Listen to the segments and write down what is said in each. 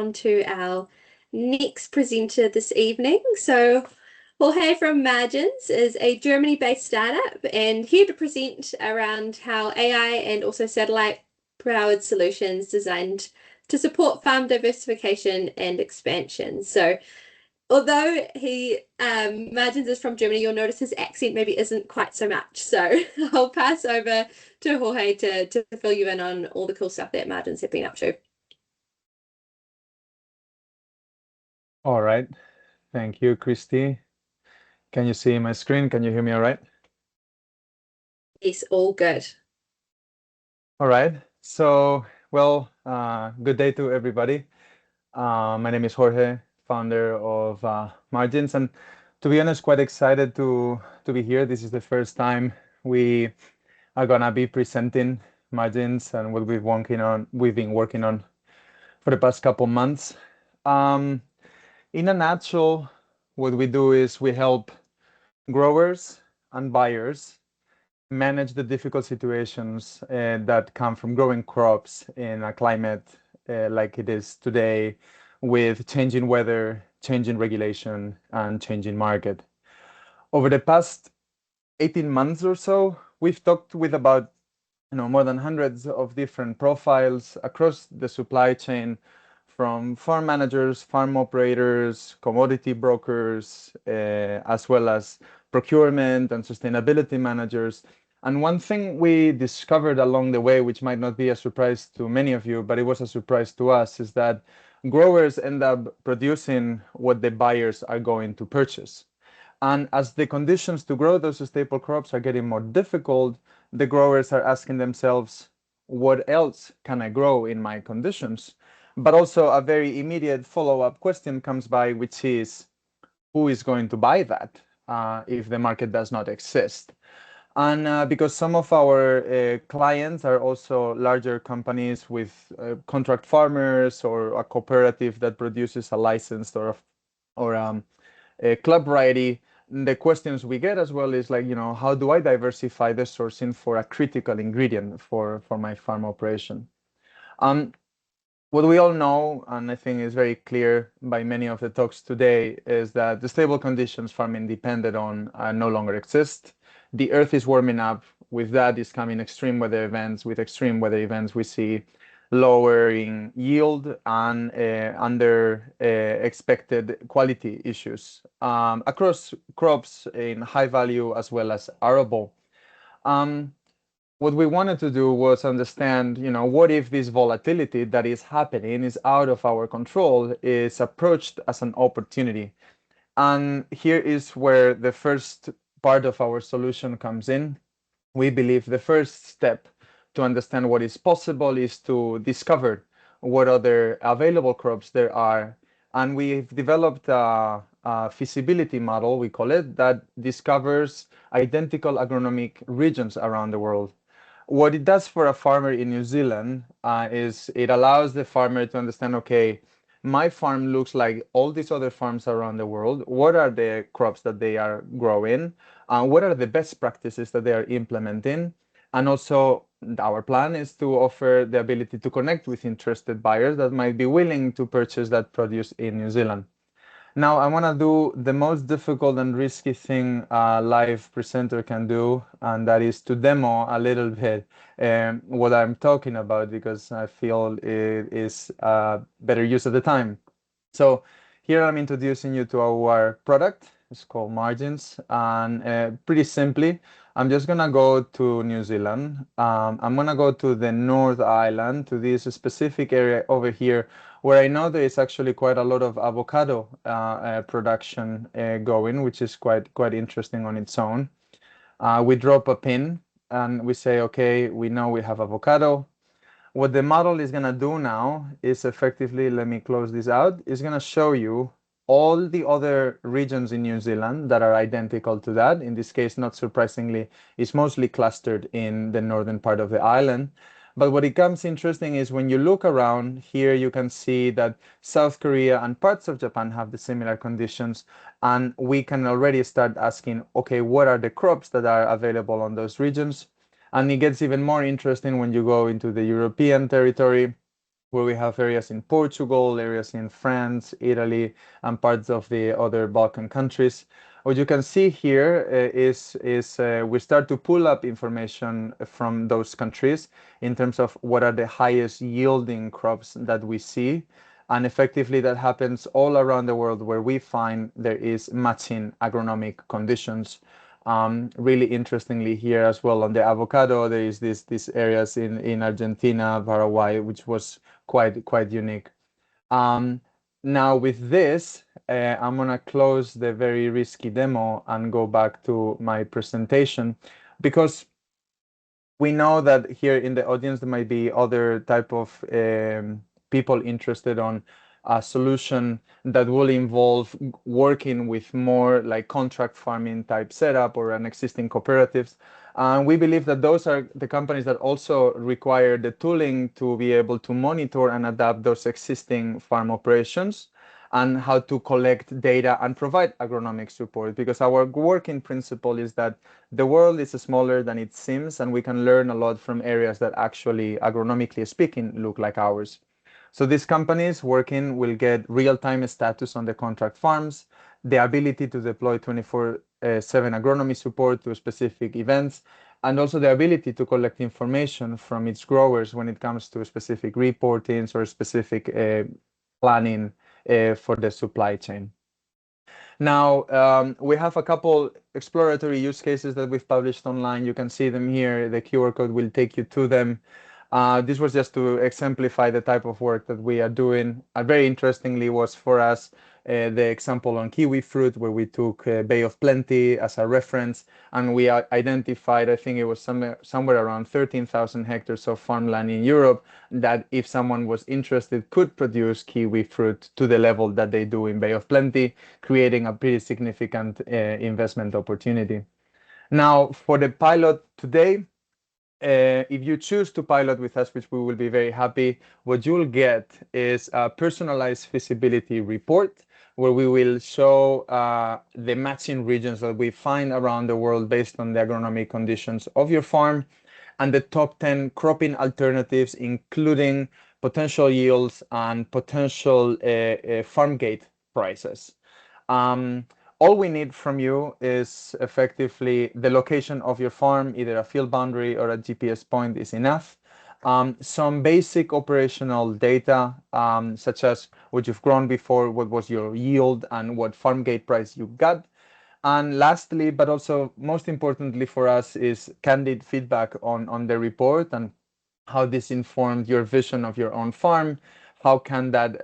on to our next presenter this evening. So, Jorge from Margins is a Germany-based startup and here to present around how AI and also satellite-powered solutions designed to support farm diversification and expansion. So, although he Margins is from Germany, you'll notice his accent maybe isn't quite so much. So I'll pass over to Jorge to fill you in on all the cool stuff that Margins have been up to. All right. Thank you, Christy. Can you see my screen? Can you hear me all right? Yes, all good. All right. So, good day to everybody. My name is Jorge, founder of Margins, and to be honest, quite excited to be here. This is the first time we are gonna be presenting Margins and what we've been working on for the past couple months. In a nutshell, what we do is we help growers and buyers manage the difficult situations that come from growing crops in a climate like it is today, with changing weather, changing regulation, and changing market. Over the past 18 months or so, we've talked with about more than hundreds of different profiles across the supply chain, from farm managers, farm operators, commodity brokers, as well as procurement and sustainability managers. And one thing we discovered along the way, which might not be a surprise to many of you, but it was a surprise to us, is that growers end up producing what the buyers are going to purchase. And as the conditions to grow those staple crops are getting more difficult, the growers are asking themselves, what else can I grow in my conditions? But also a very immediate follow-up question comes by, which is, who is going to buy that if the market does not exist? And because some of our clients are also larger companies with contract farmers or a cooperative that produces a licensed or a club variety, the questions we get as well is like, how do I diversify the sourcing for a critical ingredient for my farm operation? What we all know, and I think is very clear by many of the talks today, is that the stable conditions farming depended on no longer exist. The earth is warming up. With that is coming extreme weather events. With extreme weather events, we see lowering yield and under expected quality issues across crops in high value as well as arable. What we wanted to do was understand, what if this volatility that is happening is out of our control, is approached as an opportunity. And here is where the first part of our solution comes in. We believe the first step to understand what is possible is to discover what other available crops there are. And we've developed a feasibility model, we call it, that discovers identical agronomic regions around the world. What it does for a farmer in New Zealand is it allows the farmer to understand, okay, my farm looks like all these other farms around the world. What are the crops that they are growing? What are the best practices that they are implementing? And also, our plan is to offer the ability to connect with interested buyers that might be willing to purchase that produce in New Zealand. Now, I want to do the most difficult and risky thing a live presenter can do, and that is to demo a little bit what I'm talking about, because I feel it is better use of the time. So here I'm introducing you to our product. It's called Margins, and pretty simply, I'm just gonna go to New Zealand. I'm gonna go to the North Island, to this specific area over here, where I know there is actually quite a lot of avocado production going, which is quite interesting on its own. We drop a pin and we say, okay, we know we have avocado. What the model is going to do now is effectively, let me close this out, is going to show you all the other regions in New Zealand that are identical to that. In this case, not surprisingly, it's mostly clustered in the northern part of the island. But what becomes interesting is when you look around here, you can see that South Korea and parts of Japan have the similar conditions. And we can already start asking, okay, what are the crops that are available on those regions? And it gets even more interesting when you go into the European territory. where we have areas in Portugal, areas in France, Italy, and parts of the other Balkan countries. What you can see here is we start to pull up information from those countries in terms of what are the highest yielding crops that we see. And effectively, that happens all around the world where we find there is matching agronomic conditions. Really interestingly here as well on the avocado, there is these areas in Argentina, Paraguay, which was quite unique. Um, Now with this, I'm gonna close the very risky demo and go back to my presentation because we know that here in the audience there might be other type of people interested on a solution that will involve working with more like contract farming type setup or an existing cooperatives. And we believe that those are the companies that also require the tooling to be able to monitor and adapt those existing farm operations and how to collect data and provide agronomic support, because our working principle is that the world is smaller than it seems, and we can learn a lot from areas that actually, agronomically speaking, look like ours. So these companies working will get real-time status on the contract farms, the ability to deploy 24/7 agronomy support to specific events, and also the ability to collect information from its growers when it comes to specific reportings or specific planning for the supply chain. Now, we have a couple exploratory use cases that we've published online. You can see them here. The QR code will take you to them. This was just to exemplify the type of work that we are doing. Very interestingly was for us the example on kiwi fruit, where we took Bay of Plenty as a reference, and we identified, I think it was somewhere around 13,000 hectares of farmland in Europe that, if someone was interested, could produce kiwi fruit to the level that they do in Bay of Plenty, creating a pretty significant investment opportunity. Now, for the pilot today, if you choose to pilot with us, which we will be very happy, what you'll get is a personalized feasibility report where we will show the matching regions that we find around the world based on the agronomic conditions of your farm and the top 10 cropping alternatives, including potential yields and potential farm gate prices. Um, all we need from you is effectively the location of your farm, either a field boundary or a GPS point is enough. Some basic operational data, such as what you've grown before, what was your yield, and what farm gate price you got. And lastly, but also most importantly for us, is candid feedback on the report and how this informed your vision of your own farm. How can that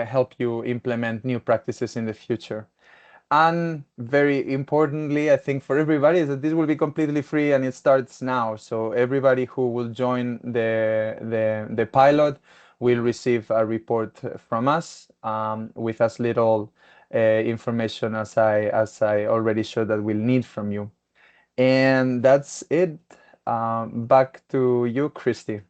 help you implement new practices in the future? And very importantly, I think for everybody, is that this will be completely free and it starts now. So everybody who will join the pilot will receive a report from us with as little information as I already showed that we'll need from you. And that's it. Back to you, Christy.